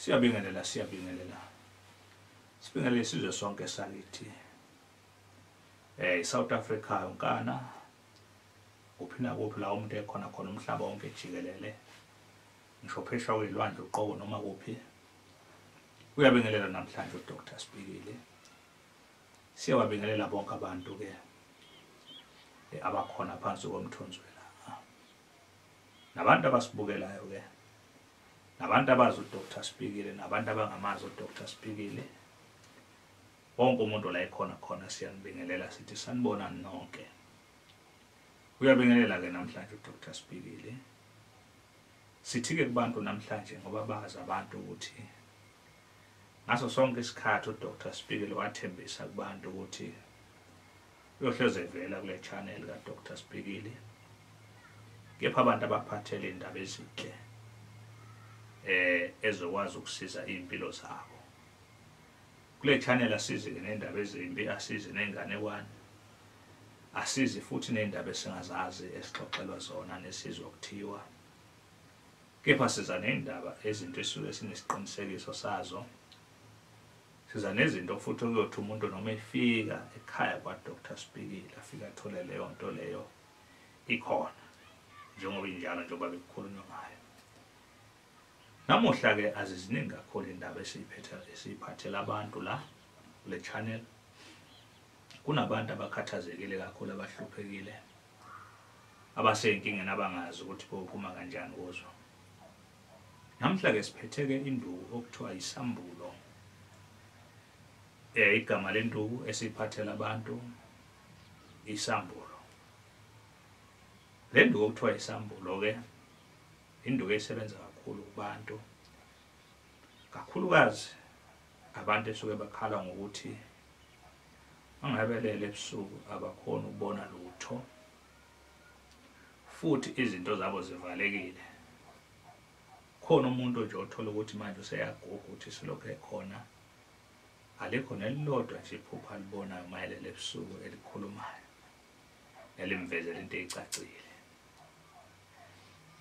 Siyabingelela. Sibingelele isizwe sonke sakithi. South Africa yonkana. Kuphi nakuphi la umuntu ekhona khona umhlaba wonke jikelele. Ngisho phesha kwelwandle uqobo noma kuphi. Uyabingelela namhlanje uDr Sibikile. Siyabingelela bonke abantu ke abakhona phansi komthunzi welanga. Nabantu abasibukelayo ke. Nabantu abazi uDr Sibikile, nabantu abangamazi uDr Sibikile. Wonke umuntu la ekhona khona siyanibingelela sithi sanibona nonke. Uyabingelela ke namhlanje uDr Sibikile. Sithi ke kubantu namhlanje ngoba bazi abantu ukuthi ngaso sonke isikhathi uDr Sibikile wathembisa kubantu ukuthi uyohleze evela kule channel kaDr Sibikile. Kepha abantu abaphathele indaba ezinhle ezokwazi ukusiza impilo zabo. Kule channel asizi nendaba ezimbi, asizi nenganekwane. Asizi futhi nendaba esingazazi esixoxelwa zona nesizwe ukuthiwa. Kepha siza nendaba ezinto esuke sinesiqinisekiso sazo. Siza nezinto futhi okuyothi umuntu noma efika ekhaya kwaDr Sibikile afika athole leyo nto leyo ikhona. Njengoba injalo njengoba bekukhulunywa ngayo. Namuhla ke aziziningi kakhulu indaba esiyiphathela abantu la kule channel. Kunabantu abakhathazekile kakhulu abahluphekile. Abasenkingeni abangazi ukuthi bophuma kanjani kuzo. Namhla ke siphethe ke induku okuthiwa isambulo. Igama lenduku esiphathela abantu isambulo. Le nduku okuthiwa isambulo ke induku esebenza kakhulu kubantu. Kakhulukazi abantu esuke bakhala ngokuthi angabelele ebusuku abakhona ukubona lutho. Futhi izinto zabo zivalekile. Khona umuntu nje othola ukuthi manje useyaguga ukuthi silokho ekhona. Alikho nelilodwa nje iphupha alibonayo mayelele ebusuku elikhulumayo. Elimvezela into ecacile.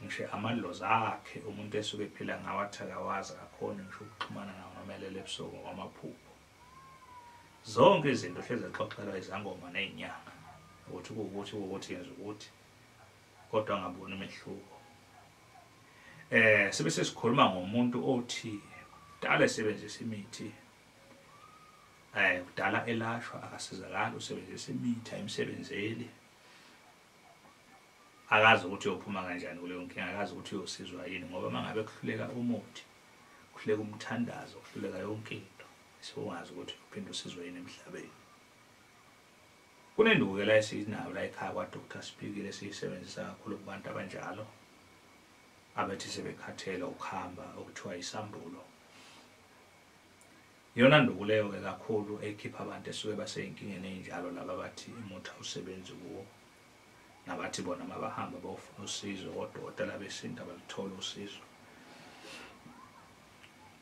Ngisho amadlozi akhe umuntu esuke ephila ngawathi akawazi akakhona ngisho ukuxhumana nawo nomelele ebusuku ngamaphupho. Zonke izinto hleze xoxelwa izangoma nezinyanga ukuthi yenza ukuthi kodwa ngabona imehluko. Sibe sesikhuluma ngomuntu othi dala esebenzisa imithi. Kudala elashwa akasizakala usebenzisa imithi ayimsebenzeli. Akazi ukuthi uyophuma kanjani kuleyo nkinga, akazi ukuthi uyosizwa yini ngoba mangabe kuhluleka umuthi, kuhluleka umthandazo, kuhluleka yonke into. Siyazi ukuthi uphinde usizwe yini emhlabeni. Kunenduku la esinayo la ekhaya kwaDr Sibikile siyisebenzisa kakhulu kubantu abanjalo. Abethi sebekhathela ukuhamba okuthiwa isambulo. Yona nduku leyo ke kakhulu ekhipha abantu esuke baseyinkingeni ezinjalo laba bathi imuthi awusebenzi kuwo. Nabathi bona mabahamba bawufuna usizo odokotela besintu abalithola usizo.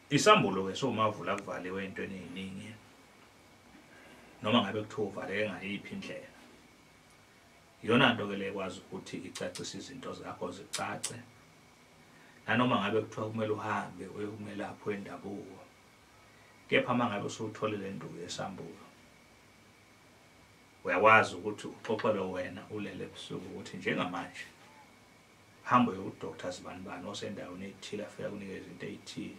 Isambulo ke somavula kuvaliwe entweni eziningi. Noma ngabe kuthiwa uvaleke ngayiphi indlela. Yona nto ke lekwazi ukuthi icacise izinto zakho zicace. Nanoma ngabe kuthiwa kumele uhambe uyokumelapha wendabuko. Kepha mangabe usutholile induku yesambulo. Uyakwazi ukuthi uxoxele wena ulele ebusuku ukuthi njengamanje hamba uyoDr Zibanibani osendaweni ethile afika kunikeza izinto ezithile.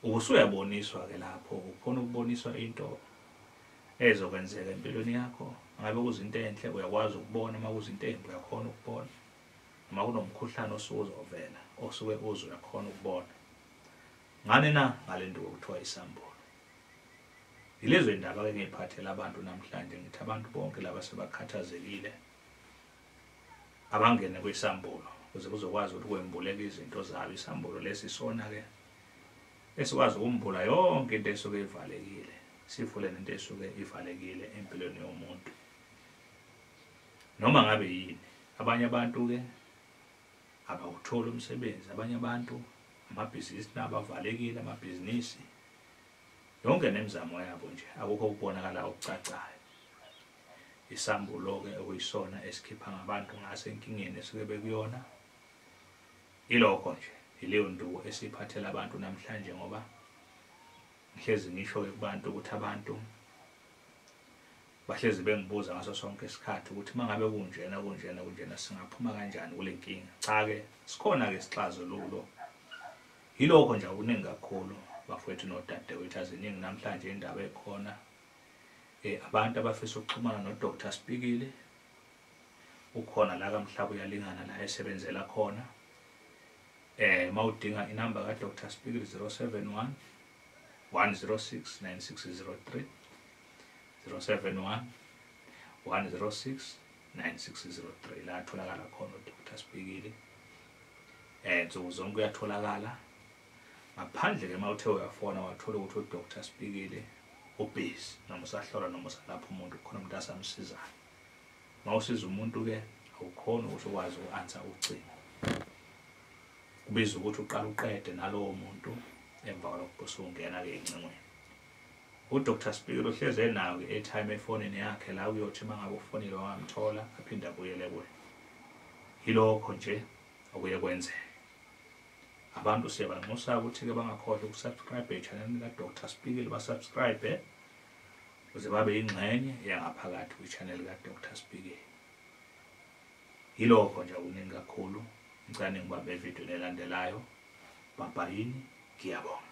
Usuyaboniswa ke lapho ukhona ukuboniswa into ezokwenzeka empilweni yakho. Ngabe kuzinto enhle uyakwazi ukubona, makuzinto ezimbi uyakhona ukubona. Noma kunomkhuhlane osuzovela osuke uzwe uyakhona ukubona. Ngani na ngalenduku okuthiwa isambulo. Yilezo indaba ke ngiyiphathela abantu namhlanje ngithi abantu bonke laba sebakhathazekile abangene kwisambulo ukuze kuzokwazi ukuthi kwembuleke izinto zabo. Isambulo lesisona ke esikwazi ukumbula yonke into esuke ivalekile. Sivule nento esuke ivalekile empilweni yomuntu. Noma ngabe yini. Abanye abantu ke abawuthola umsebenzi, abanye abantu amabhizinisi nabo avalekile amabhizinisi. Yonke nemizamo yabo nje akukho ukubonakala okucacayo. Isambulo ke okuyisona esikhipha ngabantu ngasenkingeni esuke bekuyona. Ilokho nje ileyo nduku esiphathela abantu namhlanje, ngoba ngihlezi ngisho kubantu ukuthi abantu bahlezi bengibuza ngaso sonke isikhathi ukuthi mangabe kunjena singaphuma kanjani kule nkinga. Cha ke sikhona ke isixazululo. Yilokho nje akuningi kakhulu bafowethu nodadewethu, aziningi namhlanje indaba ekhona. Abantu abafisa ukuxhumana noDr Sibhikile ukhona la kaMhlaba uyalingana la esebenzela khona. Mawudinga inamba kaDr Sibhikile 071 106 9603 071 106 9603 la atholakala khona uDr Sibhikile. Nsuku zonke uyatholakala. Ngaphandle ke mawuthe uyafona wathola ukuthi uDr Sibhikile ubhizi, noma usahlola noma usalapha umuntu khona umuntu asamsizayo. Mawusiza umuntu ke awukhona ukuthi ukwazi uku-answer ucingo. Kubiza ukuthi uqala uqede nalowo muntu emva kwalokho usungena ke encingweni. uDr Sibhikile uhlezi enayo ke airtime efonini yakhe la uyothi mangabe ufonile wangamthola aphinde abuyele kuwe. Yilokho nje okuye kwenzeka. Abantu siyabanxusa ukuthi ke bangakhohlwa ukusubscribe e-channel kaDr Sibhikile, basubscribe ukuze babe yingxenye yangaphakathi kwi-channel kaDr Sibhikile. Yilokho nje akuningi kakhulu. Ngicela ngibambe evidweni elandelayo. Bye bye, ngiyabonga.